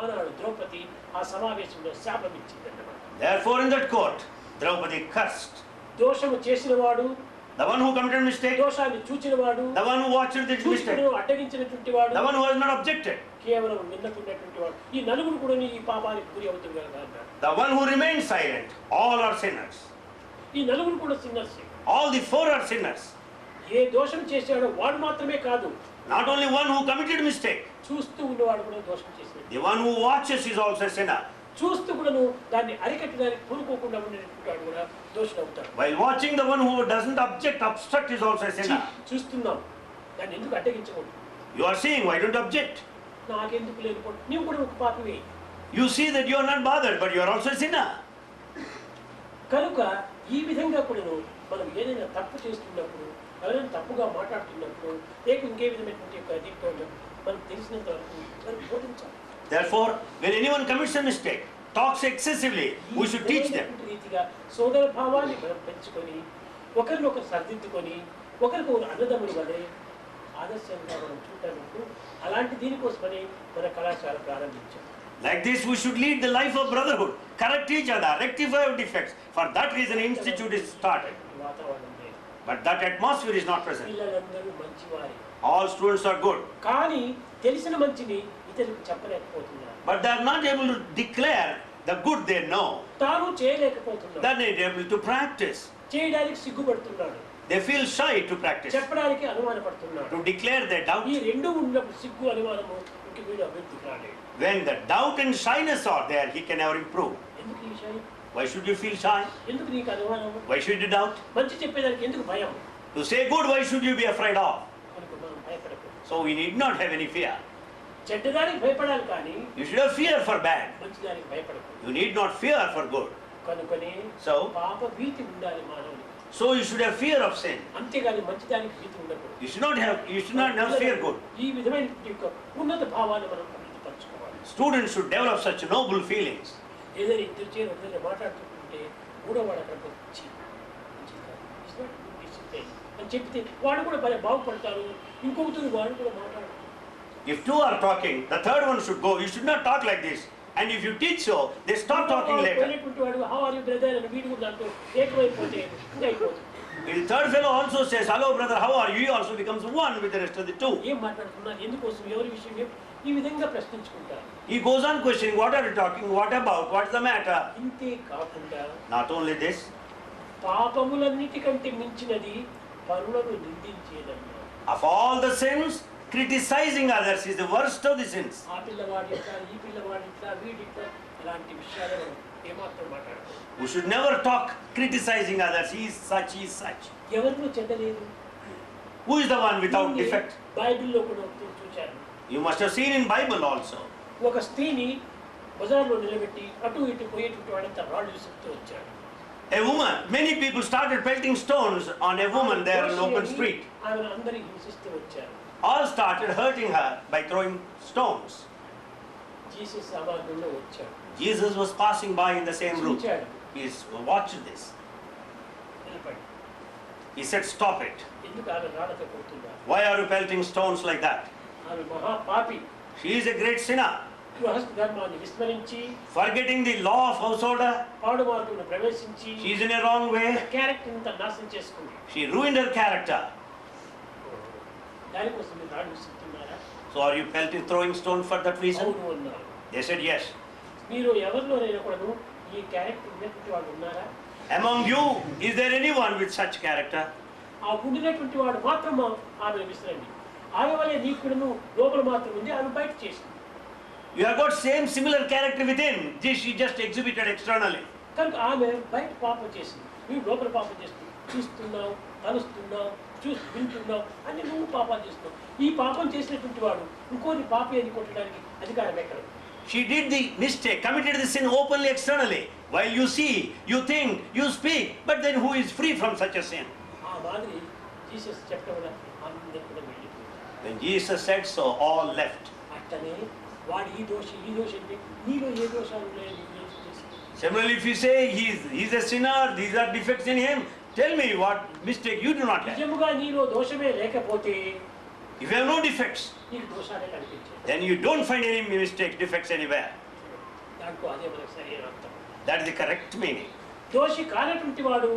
ఆనాడు ద్రౌపది ఆ సమావేశంలో శాపం ఇచ్చిందన్నమాట. Therefore in that court, Draupadi cursed. దోషము చేసినవాడు, The one who committed mistake, దోషాన్ని చూచినవాడు, the one who watched the mistake, అడ్డగించినటువంటి వాడు, the one who has not objected, కేవలం నిన్నకున్నటువంటి వాడు, ఈ నలుగురు కూడా ఈ పాపానికి గురి అవుతుంది కదా. the one who remained silent, all are sinners. ఈ నలుగురు కూడా sinners. All the four are sinners. ఏ దోషం చేశాడో వాడు మాత్రమే కాదు, Not only one who committed mistake, చూస్తూ ఉన్నవాడు కూడా దోషం చేశాడు. the one who watches is also a sinner. చూస్తూ కూడాను దాన్ని అరికట్టడానికి పూనుకోకుండా ఉండేటువంటి వాడు కూడా దోషుడు అవుతాడు. While watching, the one who doesn't obstruct is also a sinner. చూస్తున్నాం, దాన్ని ఎందుకు అడ్డగించకూడదు? You are seeing, why don't you object? నాకెందుకు లేదు, నీవు కూడా ఒక పాపివే. You see that you are not bothered, but you are also a sinner. కనుక ఈ విధంగా కూడాను మనం ఏదైనా తప్పు చేస్తున్నప్పుడు, ఎవరైనా తప్పుగా మాట్లాడుతున్నప్పుడు, లేక ఇంకే విధమైనటువంటి యొక్క దీంట్లో మనం తెలిసినంత వరకు మనం బోధించాలి. Therefore, when anyone commits a mistake, talks excessively, we should teach them. రీతిగా సోదర భావాన్ని మనం పెంచుకొని, ఒకరినొకరు సర్దిద్దుకొని, ఒకరికొకరు అన్నదమ్ముల వలె ఆదర్శంగా మనం చూడడానికి అలాంటి దీనికోసమని మన కళాశాల ప్రారంభించాం. Like this, we should lead the life of brotherhood, correct each other, rectify our defects. For that reason, institute is started. వాతావరణం లేదు, But that atmosphere is not present. పిల్లలందరూ మంచివారే, All students are good, కానీ తెలిసిన మంచిని ఇతరులకు చెప్పలేకపోతున్నారు. but they are not able to declare the good they know. తాను చేయలేకపోతున్నాడు, They are not able to practice. చేయడానికి సిగ్గుపడుతున్నాడు, They feel shy to practice, చెప్పడానికి అనుమానపడుతున్నాడు. to declare their doubt. ఈ రెండు ఉన్నప్పుడు సిగ్గు అనుమానము ఇంక వీడు అభివృద్ధికి రాలేడు. When the doubt and shyness are there, he can never improve. ఎందుకు ఈ విషయం? Why should you feel shy? ఎందుకు నీకు అనుమానము? Why should you doubt? మంచి చెప్పేదానికి ఎందుకు భయం? To say good, why should you be afraid of? కనుక మనం భయపడకూడదు. So we need not have any fear. చెడ్డదానికి భయపడాలి కానీ You should have fear for bad. మంచిదానికి భయపడకూడదు. You need not fear for good. కనుకనే So, పాప భీతి ఉండాలి మానవునికి. you should have fear of sin. అంతేగాని మంచిదానికి భీతి ఉండకూడదు. You should not have fear good. ఈ విధమైన యొక్క ఉన్నత భావాన్ని మనం అభివృద్ధిపరచుకోవాలి. Students should develop such noble feelings. ఏదైనా ఇద్దరు చేరు ఒకరిని మాట్లాడుతుంటే మూడో వాడు అక్కడికి వచ్చి అని చెప్తే వాడు కూడా బాగుపడతారు, ఇంకొకరు వాడు కూడా మాట్లాడతారు. If two are talking, the third one should go. You should not talk like this. And if you teach so, they stop talking later. వాడు హౌ ఆర్ యు బ్రదర్ అని వీడు కూడా దాంట్లో ఏకమైపోతే ఇంకా అయిపోతుంది. The third fellow also says, hello brother, how are you? He also becomes one with the rest of the two. ఏం మాట్లాడుతున్నారు, ఎందుకోసం, ఎవరి విషయం, ఈ విధంగా ప్రశ్నించుకుంటారు. He goes on questioning, what are you talking, what about, what's the matter? ఇంతే కాకుండా Not only this, పాపములన్నిటికంటే మించినది పరులను నిందించేదన్నారు. of all the sins, criticizing others is the worst of the sins. ఆ పిల్లవాడి ఇట్లా, ఈ పిల్లవాడి ఇట్లా, వీడిట్లా, అలాంటి విషయాలు ఏమాత్రం మాట్లాడతారు. We should never talk criticizing others. He is such, he is such. ఎవరిలో చెడ్డలేదు. Who is the one without defect? బైబిల్లో కూడా చూశారు. You must have seen in Bible also. ఒక స్త్రీని బజార్లో నిలబెట్టి అటు ఇటు పోయేటువంటి వాడంతా రాళ్ళు విసురుతూ వచ్చాడు. A woman, many people started pelting stones on a woman there in open street. ఆమెను అందరికీ హింసిస్తూ వచ్చారు. All started hurting her by throwing stones. Jesus ఆ మార్గంలో వచ్చాడు. Jesus was passing by in the same route. చూచాడు. He watched this. నిలబడి He said, stop it. ఎందుకు ఆమె రాళ్ళతో కొడుతున్నారు? Why are you pelting stones like that? ఆమె మహా పాపి. She is a great sinner, గృహస్థ ధర్మాన్ని విస్మరించి forgetting the law of householder. పాడు మార్గంలో ప్రవేశించి She is in a wrong way. Character అంతా నాశనం చేసుకుంది. She ruined her character. దానికోసం మీరు రాళ్ళు విసురుతున్నారా? So are you throwing stones for that reason? అవును అన్నారు. They said yes. మీరు ఎవరిలోనైనా కూడాను ఈ క్యారెక్టర్ ఉన్నటువంటి వాళ్ళు ఉన్నారా? Among you, is there anyone with such character? ఆ ఉండినటువంటి వాడు మాత్రం ఆమె విసిరండి. ఆమె వల్లే నీకు కూడాను లోపల మాత్రం ఉంది, ఆమె బయట చేసింది. You have got similar character within. This she just exhibited externally. కనుక ఆమె బయట పాపం చేసింది, నువ్వు లోపల పాపం చేస్తున్నావు. చూస్తున్నావు, తలుస్తున్నావు, వింటున్నావు అని నువ్వు పాపాలు చేస్తున్నావు. ఈ పాపం చేసినటువంటి వాడు ఇంకోటి పాపి అని కొట్టడానికి అధికారం ఎక్కడ? She did the mistake, committed the sin openly externally. While you see, you think, you speak, but then who is free from such a sin? ఆ మాదిరి జీసస్ చెప్పడం వల్ల అందరూ కూడా వెళ్ళిపోయారు. When Jesus said so, all left. అట్టనే వాడు ఈ దోషి అంటే నీలో ఏ దోషాలు ఉన్నాయో నీకు చేసి. Similarly, if you say he's a sinner, these are defects in him, tell me what mistake you do not have. నిజముగా నీలో దోషమే లేకపోతే If you have no defects, నీకు దోషాలే కనిపించాయి. then you don't find any mistakes, defects anywhere. దాంట్లో అదే మనకు సరైన అర్థం. That is the correct meaning. దోషి కానటువంటి వాడు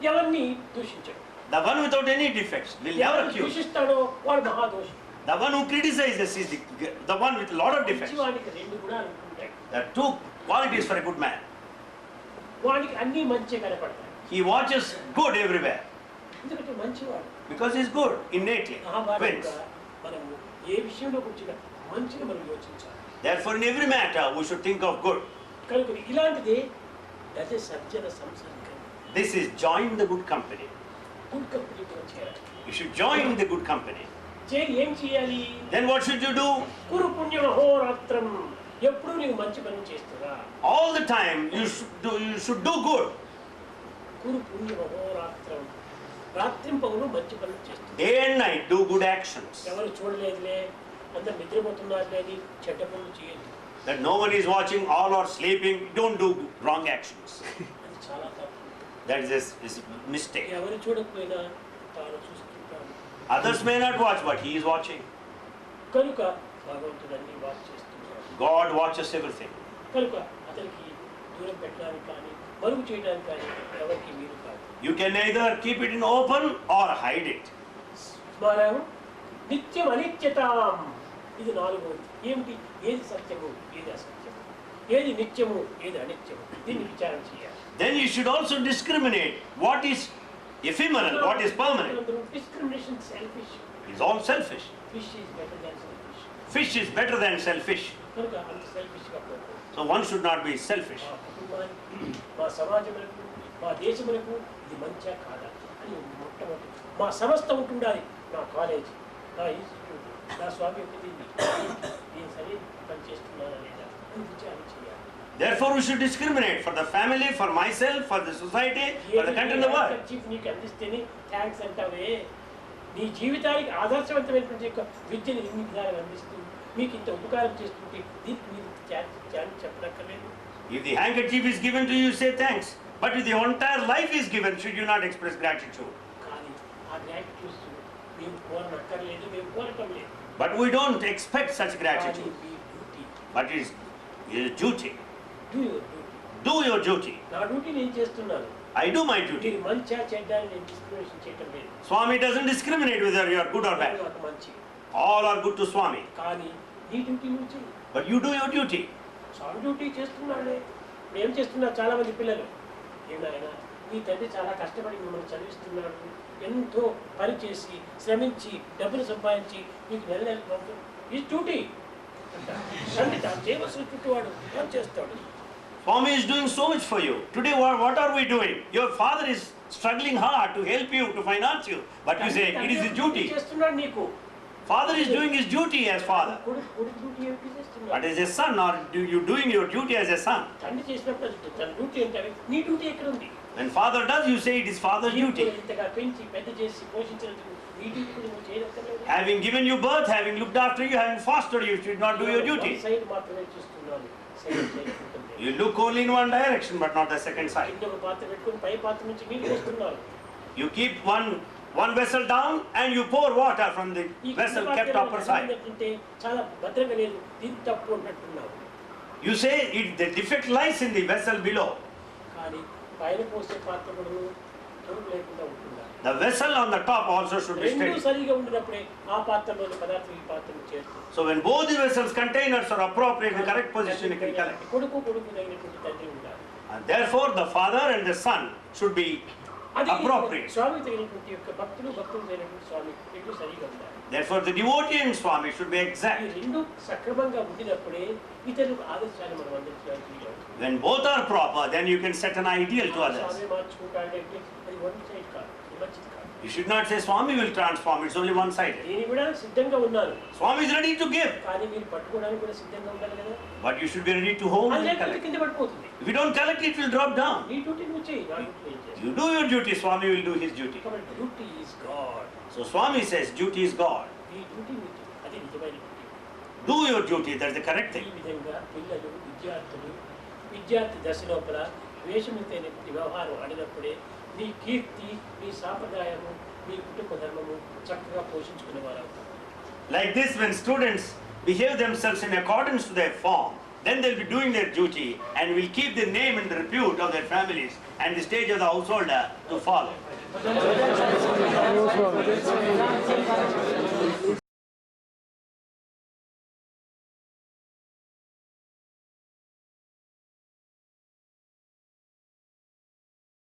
ఎవరిని దూషించడు. The one without any defects will never ఎవరిని accuse. దూషిస్తాడో వాడు మహాదోషి. The one who criticizes is the one with a lot of defects. మంచివాడికి రెండు గుణాలు ఉంటాయి. There are two qualities for a good man. వాడికి అన్ని మంచి కనపడతాయి. He watches good everywhere ఎందుకంటే మంచివాడు. because he is good innately. Wins. మనము ఏ విషయంలో కూర్చున్నా మంచిగా మనం యోచించాలి. Therefore, in every matter, we should think of good. కనుక ఇలాంటిది అదే సజ్జన సంసర్గం. This is join the good company. Good కంపెనీతో చేయాలి. You should join the good company. చేరి ఏం చేయాలి? Then what should you do? కురు పుణ్యం అహోరాత్రం. ఎప్పుడు నీవు మంచి పని చేస్తున్నా All the time you should do good. కురు పుణ్యం అహోరాత్రం. రాత్రింపగలు మంచి పనులు చేస్తున్నా. Day and night do good actions. ఎవరు చూడలేదులే, అందరు నిద్రపోతున్నారులే అని చెడ్డ పనులు చేయొద్దు. That no one is watching, all are sleeping. Don't do wrong actions. అది చాలా తప్పు. That is a mistake. ఎవరు చూడకపోయినా తాను చూస్తుంటాను. Others may not watch, but he is watching. కనుక భగవంతుడు అన్ని వాచ్ చేస్తున్నాడు. God watches everything. కనుక అతనికి దూరం పెట్టడానికి కానీ మరుగు చేయడానికి కానీ ఎవరికి మీరు కాదు. You can either keep it in open or hide it. స్మరం నిత్యం అనిత్యతాం. ఇది నాలుగవది. ఏమిటి? ఏది సత్యము, ఏది అసత్యము, ఏది నిత్యము, ఏది అనిత్యము, దీన్ని విచారణ చేయాలి. Then you should also discriminate what is ephemeral, what is permanent. Discrimination selfish. It's all selfish. Fish is better than selfish. Fish is better than selfish. కనుక అంత సెల్ఫిష్ గా పోకూడదు. So one should not be selfish. మా కుటుంబానికి, మా సమాజములకు, మా దేశములకు ఇది మంచా కాదా అని మొట్టమొదటి మా సంస్థ ఉంటుండాలి. నా కాలేజ్, నా ఇన్స్టిట్యూట్, నా స్వామి ఒకటి నేను సరైన పని చేస్తున్నానా లేదా అని విచారణ చేయాలి. Therefore we should discriminate for the family, for myself, for the society, for the country and the world. Chief నీకు అందిస్తేనే థ్యాంక్స్ అంటావే. నీ జీవితానికి ఆదర్శవంతమైనటువంటి యొక్క విద్యను ఇన్ని విధాలుగా అందిస్తూ మీకు ఇంత ఉపకారం చేస్తుంటే దీనికి మీరు ఛాన్స్ చెప్పనక్కర్లేదు. If the handkerchief is given to you, say thanks. But if the entire life is given, should you not express gratitude? కానీ ఆ గ్రాటిట్యూడ్స్ మేము కోరనక్కర్లేదు, మేము కోరటం లేదు. But we don't expect such gratitude. కానీ మీ duty. But it is your duty. Do your duty. Do your duty. నా duty నేను చేస్తున్నాను. I do my duty. మీరు మంచిగా చెడ్డాన్ని నేను డిస్క్రిమినేషన్ చేయటం లేదు. Swami doesn't discriminate whether you are good or bad. నాకు మంచి. All are good to Swami. కానీ నీ డ్యూటీ నువ్వు చెయ్యి. But you do your duty. స్వామి డ్యూటీ చేస్తున్నాడే. ఏం చేస్తున్నారు చాలా మంది పిల్లలు? ఏమైనా మీ తండ్రి చాలా కష్టపడి మిమ్మల్ని చదివిస్తున్నాడు, ఎంతో పని చేసి శ్రమించి డబ్బులు సంపాదించి మీకు నెల నెల పంపుతాడు. ఈ డ్యూటీ తండ్రి తాను చేయవలసిన డ్యూటీ వాడు ఏం చేస్తాడు? Swami is doing so much for you. Today what are we doing? Your father is struggling hard to help you, to finance you. But you say it is his duty. చేస్తున్నాడు నీకు. Father is doing his duty as father. కొడుకు duty ఏమిటి చేస్తున్నాడు? But as a son, or you doing your duty as a son? తండ్రి చేసినప్పుడు తన duty ఏంటి? నీ డ్యూటీ ఎక్కడ ఉంది? When father does, you say it is father's duty. ఇంతగా పెంచి పెద్ద చేసి పోషించినందుకు నీ డ్యూటీ కూడా నువ్వు చేయనక్కర్లేదు. Having given you birth, having looked after you, having fostered you, should not do your duty. Side మాత్రమే చూస్తున్నాను. Side చేయకుంటుంది. You look only in one direction, but not the second side. కింద ఒక పాత్ర పెట్టుకొని పై పాత్ర నుంచి నీళ్ళు పోస్తున్నారు. You keep one vessel down and you pour water from the vessel kept upper side. చాలా భద్రంగా లేదు, దీని తప్పు ఉన్నట్టున్నావు. You say the defect lies in the vessel below. కానీ పైన పోసే పాత్ర కూడా తొడుగు లేకుండా ఉంటుందా? The vessel on the top also should be రెండు steady. సరిగా ఉండినప్పుడే ఆ పాత్రలోని పదార్థం ఈ పాత్రను చేరుతుంది. So when both the vessels containers are appropriate in the correct position, it can collect. కొడుకు తగినటువంటి తండ్రి ఉండాలి. And therefore the father and the son should be అది appropriate. స్వామి తగినటువంటి యొక్క భక్తులు తగినటువంటి స్వామి రెండు సరిగా ఉండాలి. Therefore the devotee and Swami should be ఈ exact. రెండు సక్రమంగా ఉండినప్పుడే ఇతరులకు ఆదర్శాన్ని మనం అందించడానికి వీలవుతుంది. When both are proper, then you can set an ideal to others. స్వామి మార్చుకుంటాడంటే అది వన్ సైడ్ కాదు, అది మంచిది కాదు. You should not say Swami will transform, it's only one sided. నేను కూడా సిద్ధంగా ఉన్నాను, Swami is ready to give, కానీ మీరు పట్టుకోవడానికి కూడా సిద్ధంగా ఉండాలి కదా. but you should be ready to hold అది and లేకపోతే collect. కింద పడిపోతుంది. If you don't collect, it will drop down. నీ డ్యూటీ నువ్వు చేయి, నా డ్యూటీ నేను చేస్తాను. You do your duty, Swami will do his duty. కాబట్టి duty is God. So Swami says duty is God. ఈ డ్యూటీ మీకు అది నిజమైన duty. Do your duty, that's the correct ఈ thing. విధంగా పిల్లలు విద్యార్థి దశ లోపల ద్వేషమితైనటువంటి వ్యవహారం ఆడినప్పుడే నీ కీర్తి, నీ సాంప్రదాయము, మీ కుటుంబ ధర్మము చక్కగా పోషించుకునేవారు అవుతారు. Like this, when students behave themselves in accordance to their form, then they'll be doing their duty and will keep the name and the repute of their families and the stage of the householder to follow.